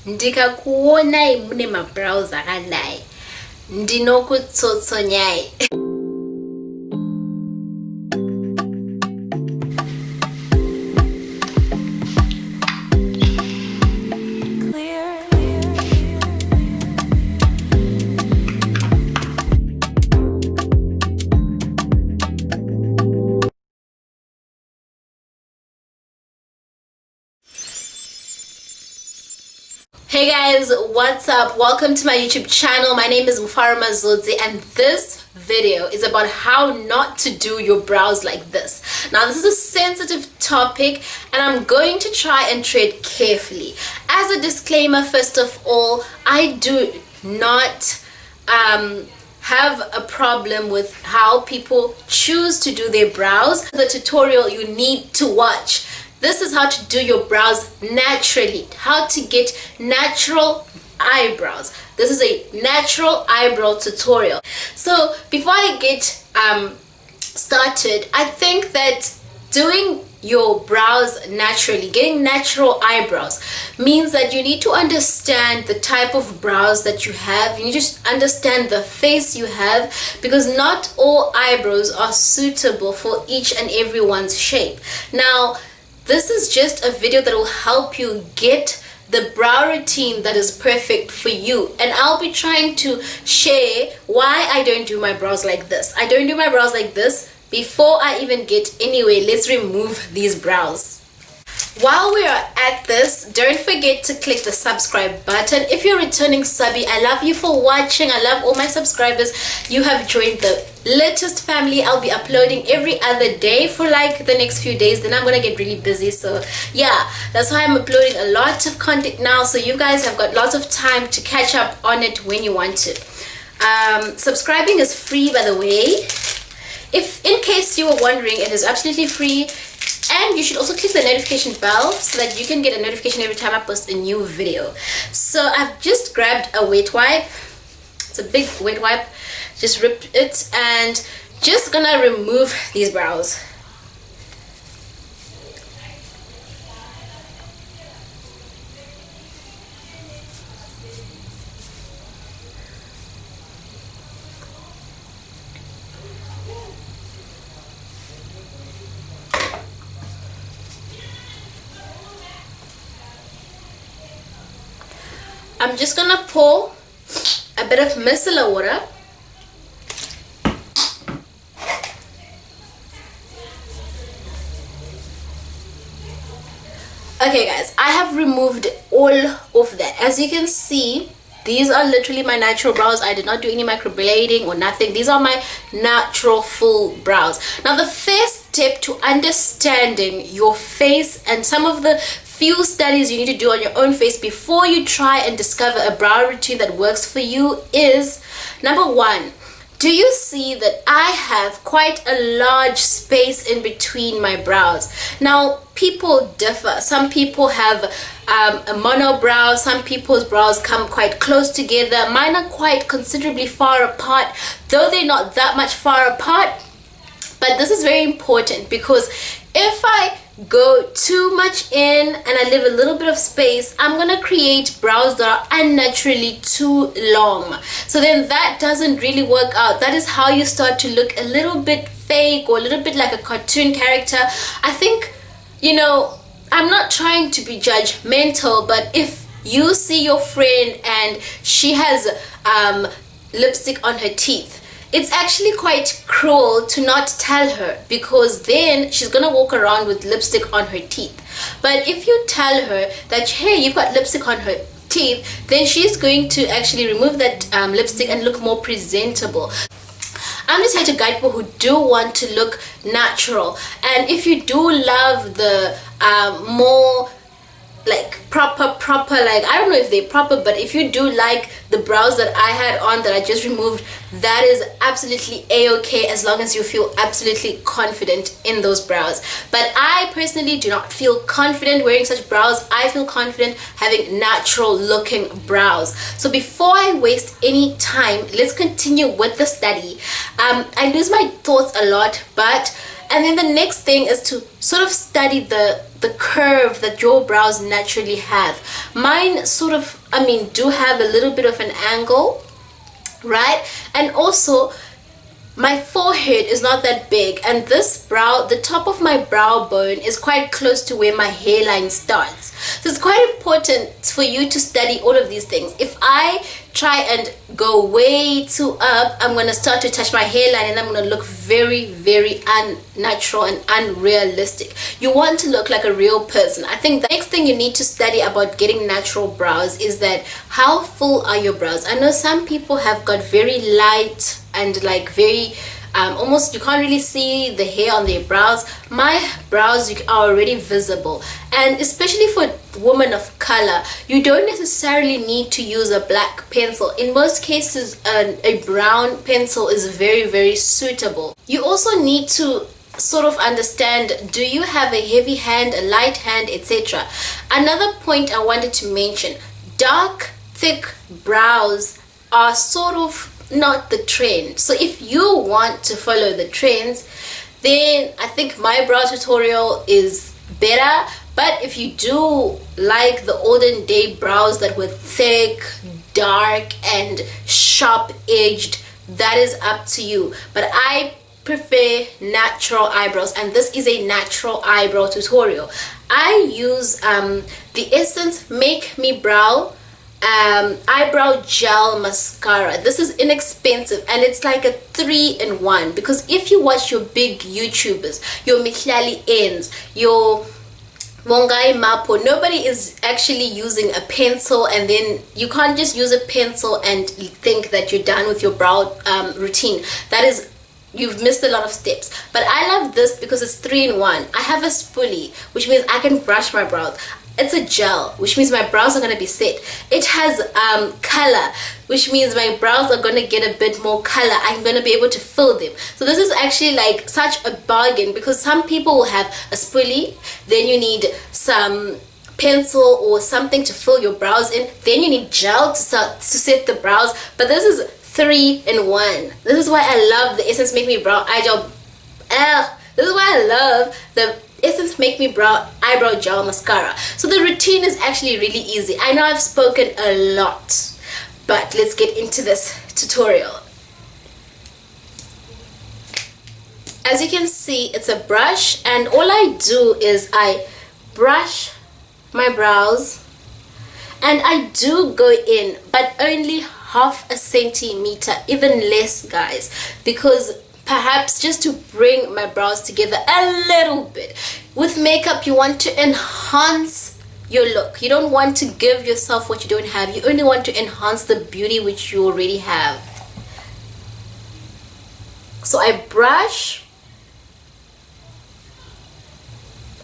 ndikakuonai mune mabrows akadai ndinokutsotsonyai. Hey guys, what's up? Welcome to my YouTube channel. My name is Mufaro Mazodze and this video is about how not to do your brows like this. Now this is a sensitive topic and I'm going to try and tread carefully. As a disclaimer, first of all, I do not have a problem with how people choose to do their brows. The tutorial you need to watch. This is how to do your brows naturally, how to get natural eyebrows. This is a natural eyebrow tutorial. So before I get started, I think that doing your brows naturally, getting natural eyebrows, means that you need to understand the type of brows that you have. You need to understand the face you have, because not all eyebrows are suitable for each and everyone's shape. Now, this is just a video that will help you get the brow routine that is perfect for you, and I'll be trying to share why I don't do my brows like this. I don't do my brows like this. Before I even get anywhere, let's remove these brows. While we are at this, don't forget to click the subscribe button. If you're returning subby, I love you for watching. I love all my subscribers. You have joined the latest family. I'll be uploading every other day for like the next few days, then I'm gonna get really busy. So yeah, that's why I'm uploading a lot of content now, so you guys have got lots of time to catch up on it when you want to. Subscribing is free, by the way. If in case you were wondering, it is absolutely free. And you should also click the notification bell so that you can get a notification every time I post a new video. So I've just grabbed a wet wipe. It's a big wet wipe. Just ripped it and just gonna remove these brows. I'm just gonna pour a bit of micellar water. Okay guys, I have removed all of that. As you can see, these are literally my natural brows. I did not do any microblading or nothing. These are my natural full brows. Now the first step to understanding your face and some of the few studies you need to do on your own face before you try and discover a brow routine that works for you is, number one, do you see that I have quite a large space in between my brows? Now people differ. Some people have a monobrow, some people's brows come quite close together. Mine are quite considerably far apart, though they're not that much far apart. But this is very important, because if I go too much in and I leave a little bit of space, I'm gonna create brows that are unnaturally too long. So then that doesn't really work out. That is how you start to look a little bit fake or a little bit like a cartoon character. I think, you know, I'm not trying to be judgmental, but if you see your friend and she has lipstick on her teeth, it's actually quite cruel to not tell her, because then she's gonna walk around with lipstick on her teeth. But if you tell her that, hey, you've got lipstick on her teeth, then she's going to actually remove that lipstick and look more presentable. I'm just here to guide people who do want to look natural. And if you do love the more like proper, like, I don't know if they're proper, but if you do like the brows that I had on that I just removed, that is absolutely a-okay, as long as you feel absolutely confident in those brows. But I personally do not feel confident wearing such brows. I feel confident having natural looking brows. So before I waste any time, let's continue with the study. I lose my thoughts a lot, but And then the next thing is to sort of study the curve that your brows naturally have. Mine sort of, do have a little bit of an angle, right? And also my forehead is not that big, and this brow, the top of my brow bone is quite close to where my hairline starts. So it's quite important for you to study all of these things. If I try and go way too up, I'm going to start to touch my hairline and I'm going to look very, very unnatural and unrealistic. You want to look like a real person. I think the next thing you need to study about getting natural brows is that how full are your brows. I know some people have got very light and like very almost you can't really see the hair on their brows. My brows are already visible, and especially for women of color, you don't necessarily need to use a black pencil. In most cases, a brown pencil is very, very suitable. You also need to sort of understand, do you have a heavy hand, a light hand, etc. Another point I wanted to mention, dark thick brows are sort of not the trend. So if you want to follow the trends, then I think my brow tutorial is better. But if you do like the olden day brows that were thick, dark and sharp edged, that is up to you. But I prefer natural eyebrows, and this is a natural eyebrow tutorial. I use the Essence Make Me Brow eyebrow gel mascara. This is inexpensive and it's like a 3-in-1, because if you watch your big YouTubers, your Mihlali Ends, your Wongai Mapo, nobody is actually using a pencil, and then you can't just use a pencil and think that you're done with your brow routine. That is, you've missed a lot of steps. But I love this because it's 3-in-1. I have a spoolie, which means I can brush my brows. It's a gel, which means my brows are going to be set. It has color, which means my brows are going to get a bit more color. I'm going to be able to fill them. So this is actually like such a bargain, because some people will have a spoolie, then you need some pencil or something to fill your brows in, then you need gel to set the brows. But this is 3-in-1. This is why I love the Essence Make Me Brow eye gel. This is why I love the Essence Make Me Brow eyebrow gel mascara. So the routine is actually really easy. I know I've spoken a lot, but let's get into this tutorial. As you can see, it's a brush, and all I do is I brush my brows, and I do go in, but only half a centimeter, even less, guys, because perhaps just to bring my brows together a little bit. With makeup, you want to enhance your look. You don't want to give yourself what you don't have. You only want to enhance the beauty which you already have. So I brush,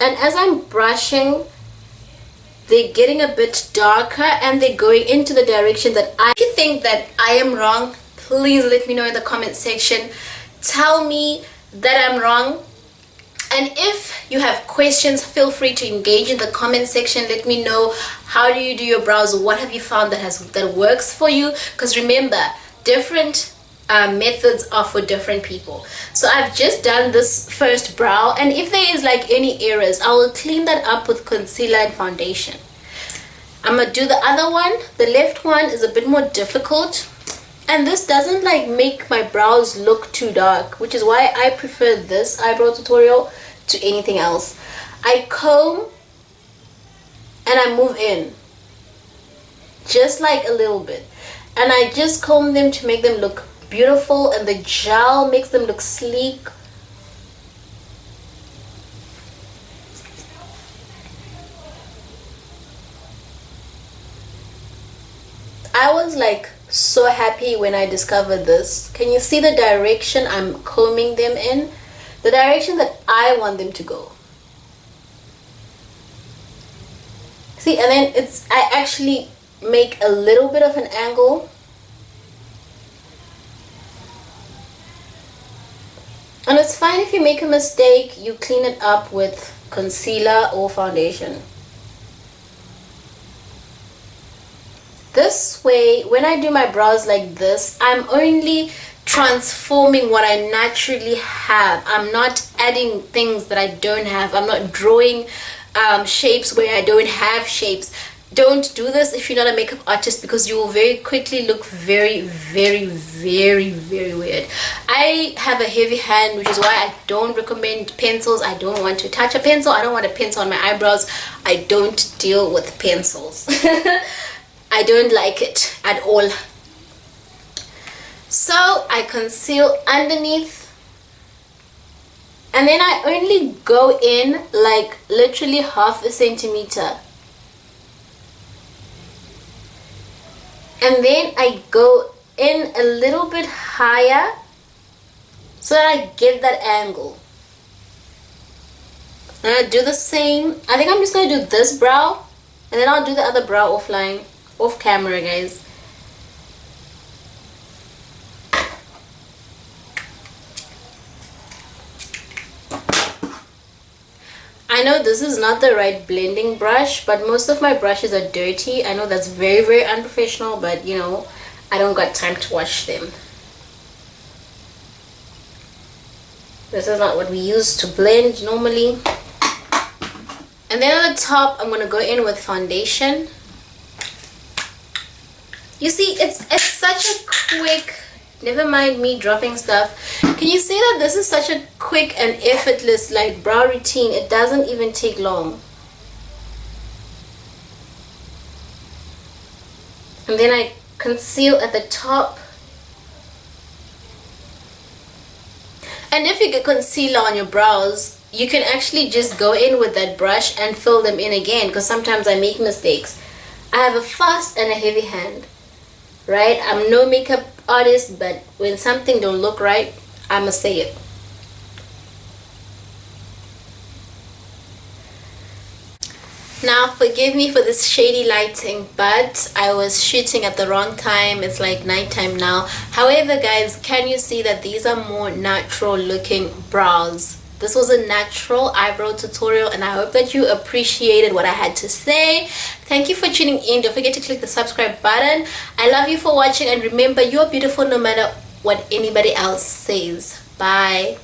and as I'm brushing, they're getting a bit darker and they're going into the direction that If you think that I am wrong, please let me know in the comment section. Tell me that I'm wrong, and if you have questions, feel free to engage in the comment section. Let me know, how do you do your brows? What have you found that works for you? Because remember, different methods are for different people. So I've just done this first brow, and if there is like any errors, I will clean that up with concealer and foundation. I'm gonna do the other one. The left one is a bit more difficult, and this doesn't like make my brows look too dark, which is why I prefer this eyebrow tutorial to anything else. I comb and I move in just like a little bit, and I just comb them to make them look beautiful, and the gel makes them look sleek. I was like so happy when I discovered this. Can you see the direction I'm combing them in? The direction that I want them to go. See, and then I actually make a little bit of an angle. And it's fine if you make a mistake, you clean it up with concealer or foundation. This way, when I do my brows like this, I'm only transforming what I naturally have. I'm not adding things that I don't have. I'm not drawing shapes where I don't have shapes. Don't do this if you're not a makeup artist, because you will very quickly look very weird. I have a heavy hand, which is why I don't recommend pencils. I don't want to touch a pencil. I don't want a pencil on my eyebrows. I don't deal with pencils. I don't like it at all. So I conceal underneath, and then I only go in like literally half a centimeter. And then I go in a little bit higher so that I get that angle. And I do the same. I think I'm just going to do this brow, and then I'll do the other brow offline, off camera, guys. I know this is not the right blending brush, but most of my brushes are dirty. I know that's very unprofessional, but you know, I don't got time to wash them. This is not what we use to blend normally. And then on the top, I'm going to go in with foundation. You see, it's such a quick, never mind me dropping stuff. Can you see that this is such a quick and effortless like brow routine? It doesn't even take long. And then I conceal at the top. And if you get concealer on your brows, you can actually just go in with that brush and fill them in again, because sometimes I make mistakes. I have a fast and a heavy hand, right? I'm no makeup artist, but when something don't look right, I must say it. Now forgive me for this shady lighting, but I was shooting at the wrong time. It's like nighttime now. However, guys, can you see that these are more natural looking brows? This was a natural eyebrow tutorial, and I hope that you appreciated what I had to say. Thank you for tuning in. Don't forget to click the subscribe button. I love you for watching, and remember, you're beautiful no matter what anybody else says. Bye.